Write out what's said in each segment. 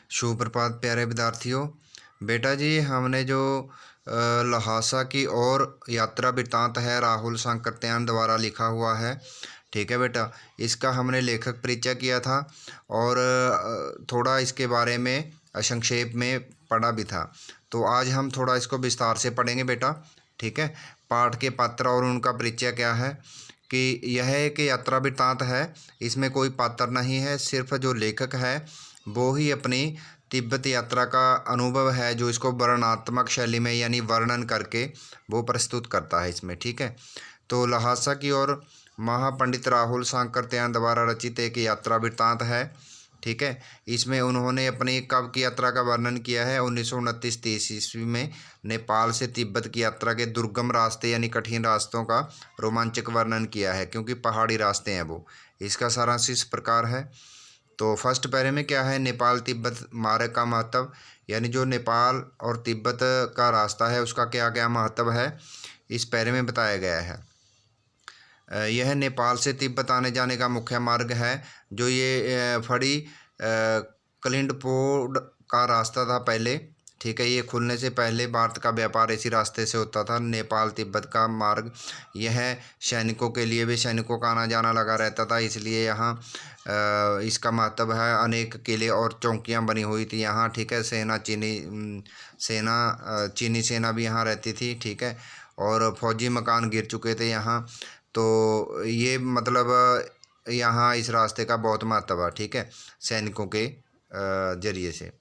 सुप्रभात प्यारे विद्यार्थियों। बेटा जी, हमने जो लहासा की ओर यात्रा वृत्तांत है राहुल सांकृत्यायन द्वारा लिखा हुआ है। ठीक है बेटा, इसका हमने लेखक परिचय किया था और थोड़ा इसके बारे में संक्षेप में पढ़ा भी था। तो आज हम थोड़ा इसको विस्तार से पढ़ेंगे बेटा। ठीक है, पाठ के पात्र और उनका परिचय क्या है कि यह एक यात्रा वृत्तांत है। इसमें कोई पात्र नहीं है, सिर्फ जो लेखक है वो ही अपनी तिब्बत यात्रा का अनुभव है जो इसको वर्णनात्मक शैली में यानी वर्णन करके वो प्रस्तुत करता है इसमें। ठीक है, तो लहासा की ओर महापंडित राहुल सांकृत्यायन द्वारा रचित एक यात्रा वृत्तांत है। ठीक है, इसमें उन्होंने अपनी कब की यात्रा का वर्णन किया है 1929-30 ईस्वी में नेपाल से तिब्बत की यात्रा के दुर्गम रास्ते यानी कठिन रास्तों का रोमांचक वर्णन किया है, क्योंकि पहाड़ी रास्ते हैं वो। इसका सारांश इस प्रकार है। तो फर्स्ट पैरे में क्या है, नेपाल तिब्बत मार्ग का महत्व, यानी जो नेपाल और तिब्बत का रास्ता है उसका क्या क्या महत्व है इस पैरे में बताया गया है। यह नेपाल से तिब्बत आने जाने का मुख्य मार्ग है। जो ये फड़ी कलिंडपोड का रास्ता था पहले। ठीक है, ये खुलने से पहले भारत का व्यापार इसी रास्ते से होता था। नेपाल तिब्बत का मार्ग यह सैनिकों के लिए भी, सैनिकों का आना जाना लगा रहता था, इसलिए यहाँ इसका महत्व है। अनेक किले और चौकियाँ बनी हुई थी यहाँ। ठीक है, चीनी सेना भी यहाँ रहती थी। ठीक है, और फौजी मकान गिर चुके थे यहाँ। तो ये मतलब यहाँ इस रास्ते का बहुत महत्व है। ठीक है, सैनिकों के जरिए से।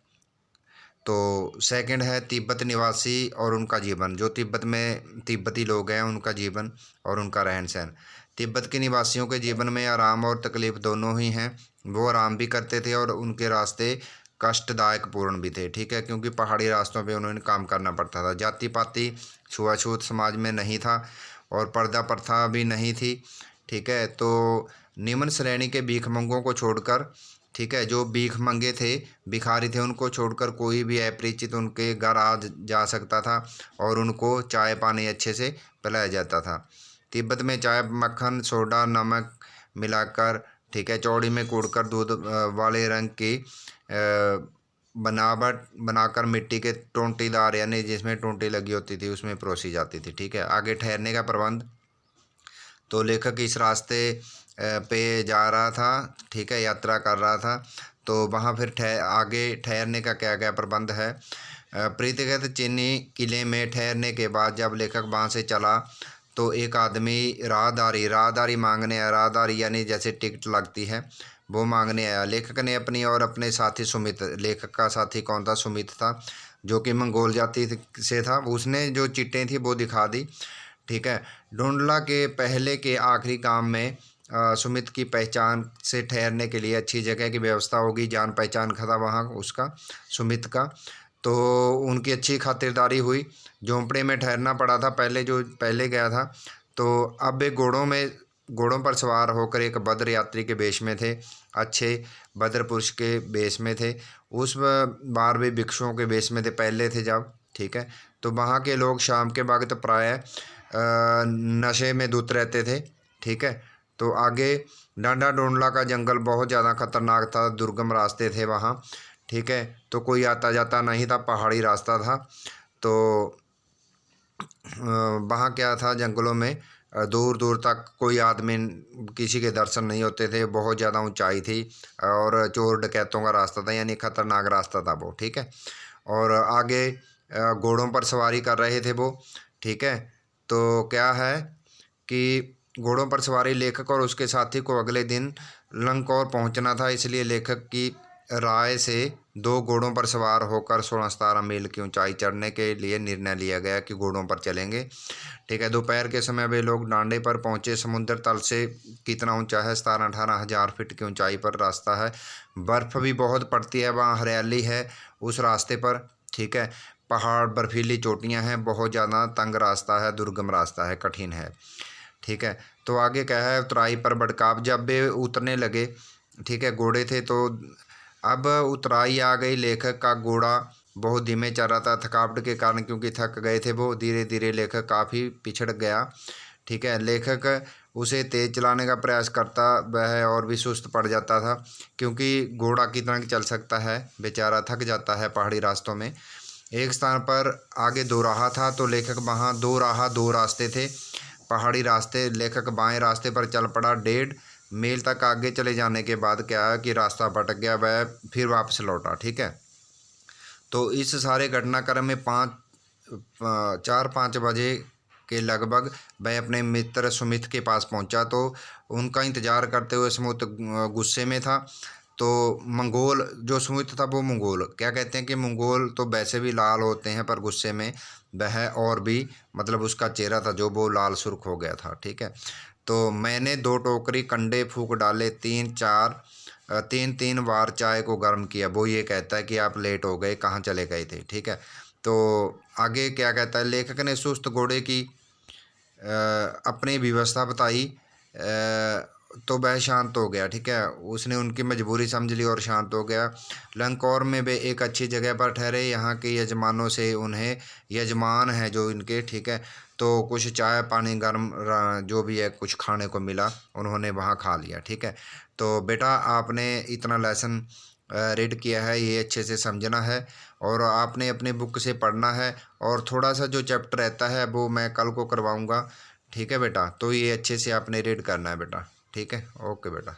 तो सेकंड है तिब्बत निवासी और उनका जीवन। जो तिब्बत में तिब्बती लोग हैं उनका जीवन और उनका रहन सहन। तिब्बत के निवासियों के जीवन में आराम और तकलीफ दोनों ही हैं। वो आराम भी करते थे और उनके रास्ते कष्टदायक पूर्ण भी थे। ठीक है, क्योंकि पहाड़ी रास्तों पे उन्होंने काम करना पड़ता था। जाति पाति छुआछूत समाज में नहीं था और पर्दा प्रथा भी नहीं थी। ठीक है, तो निम्न श्रेणी के भीखमंगों को छोड़कर, ठीक है, जो भीख मंगे थे, भिखारी थे, उनको छोड़कर कोई भी अपरिचित उनके घर आ जा सकता था और उनको चाय पानी अच्छे से पिलाया जाता था। तिब्बत में चाय मक्खन सोडा नमक मिलाकर, ठीक है, चौड़ी में कूटकर दूध वाले रंग की बनावट बनाकर मिट्टी के टोंटीदार यानी जिसमें टोंटी लगी होती थी उसमें परोसी जाती थी। ठीक है, आगे ठहरने का प्रबंध। तो लेखक इस रास्ते पे जा रहा था। ठीक है, यात्रा कर रहा था, तो वहाँ फिर आगे ठहरने का क्या क्या प्रबंध है। प्रीतिगत चीनी किले में ठहरने के बाद जब लेखक वहाँ से चला तो एक आदमी राहदारी मांगने आया। राहदारी यानी जैसे टिकट लगती है वो मांगने आया। लेखक ने अपनी और अपने साथी सुमित, लेखक का साथी कौन था, सुमित था, जो कि मंगोल जाति से था। उसने जो चिट्ठें थी वो दिखा दी। ठीक है, ढूंढला के पहले के आखिरी काम में सुमित की पहचान से ठहरने के लिए अच्छी जगह की व्यवस्था होगी। जान पहचान का था वहाँ उसका, सुमित का। तो उनकी अच्छी खातिरदारी हुई। झोंपड़े में ठहरना पड़ा था पहले, जो पहले गया था। तो अब एक घोड़ों पर सवार होकर एक भद्र यात्री के वेश में थे, अच्छे भद्र पुरुष के वेश में थे। उस बार भी भिक्षुओं के वेश में थे पहले थे जब। ठीक है, तो वहाँ के लोग शाम के वक्त प्रायः नशे में धुत रहते थे। ठीक है, तो आगे डांडा डोंडला का जंगल बहुत ज़्यादा खतरनाक था, दुर्गम रास्ते थे वहाँ। ठीक है, तो कोई आता जाता नहीं था, पहाड़ी रास्ता था। तो वहाँ क्या था, जंगलों में दूर दूर तक कोई आदमी, किसी के दर्शन नहीं होते थे। बहुत ज़्यादा ऊंचाई थी और चोर डकैतों का रास्ता था, यानी खतरनाक रास्ता था वो। ठीक है, और आगे घोड़ों पर सवारी कर रहे थे वो। ठीक है, तो क्या है कि घोड़ों पर सवारी लेखक और उसके साथी को अगले दिन लंकौर पहुंचना था, इसलिए लेखक की राय से 2 घोड़ों पर सवार होकर 16-17 मील की ऊंचाई चढ़ने के लिए निर्णय लिया गया कि घोड़ों पर चलेंगे। ठीक है, दोपहर के समय वे लोग डांडे पर पहुंचे। समुद्र तल से कितना ऊंचा है, 17-18 हज़ार फीट की ऊंचाई पर रास्ता है। बर्फ़ भी बहुत पड़ती है वहाँ, हरियाली है उस रास्ते पर। ठीक है, पहाड़ बर्फीली चोटियाँ हैं, बहुत ज़्यादा तंग रास्ता है, दुर्गम रास्ता है, कठिन है। ठीक है, तो आगे क्या है, उतराई पर भड़काव। जब वे उतरने लगे, ठीक है, घोड़े थे, तो अब उतराई आ गई। लेखक का घोड़ा बहुत धीमे चल रहा था थकावट के कारण, क्योंकि थक गए थे वो। धीरे धीरे लेखक काफ़ी पिछड़ गया। ठीक है, लेखक उसे तेज़ चलाने का प्रयास करता वह और भी सुस्त पड़ जाता था, क्योंकि घोड़ा कितना चल सकता है, बेचारा थक जाता है पहाड़ी रास्तों में। एक स्थान पर आगे दोराहा था, तो लेखक वहाँ दो रास्ते थे पहाड़ी रास्ते। लेखक बाएं रास्ते पर चल पड़ा। 1.5 मील तक आगे चले जाने के बाद क्या है कि रास्ता भटक गया, वह फिर वापस लौटा। ठीक है, तो इस सारे घटनाक्रम में 4-5 बजे के लगभग वह अपने मित्र सुमित के पास पहुंचा। तो उनका इंतज़ार करते हुए सुमित गुस्से में था। तो मंगोल जो सुमित था वो मंगोल, क्या कहते हैं कि मंगोल तो वैसे भी लाल होते हैं, पर गुस्से में वह और भी मतलब उसका चेहरा था जो वो लाल सुर्ख हो गया था। ठीक है, तो मैंने 2 टोकरी कंडे फूंक डाले, 3 बार चाय को गर्म किया। वो ये कहता है कि आप लेट हो गए, कहाँ चले गए थे। ठीक है, तो आगे क्या कहता है, लेखक ने सुस्त घोड़े की अपनी व्यवस्था बताई, तो वह शांत हो गया। ठीक है, उसने उनकी मजबूरी समझ ली और शांत हो गया। लंगकोर में वे एक अच्छी जगह पर ठहरे। यहाँ के यजमानों से उन्हें, यजमान हैं जो इनके, ठीक है, तो कुछ चाय पानी गर्म जो भी है कुछ खाने को मिला, उन्होंने वहाँ खा लिया। ठीक है, तो बेटा आपने इतना लेसन रीड किया है, ये अच्छे से समझना है और आपने अपने बुक से पढ़ना है। और थोड़ा सा जो चैप्टर रहता है वो मैं कल को करवाऊँगा। ठीक है बेटा, तो ये अच्छे से आपने रीड करना है बेटा। ठीक है, ओके बेटा।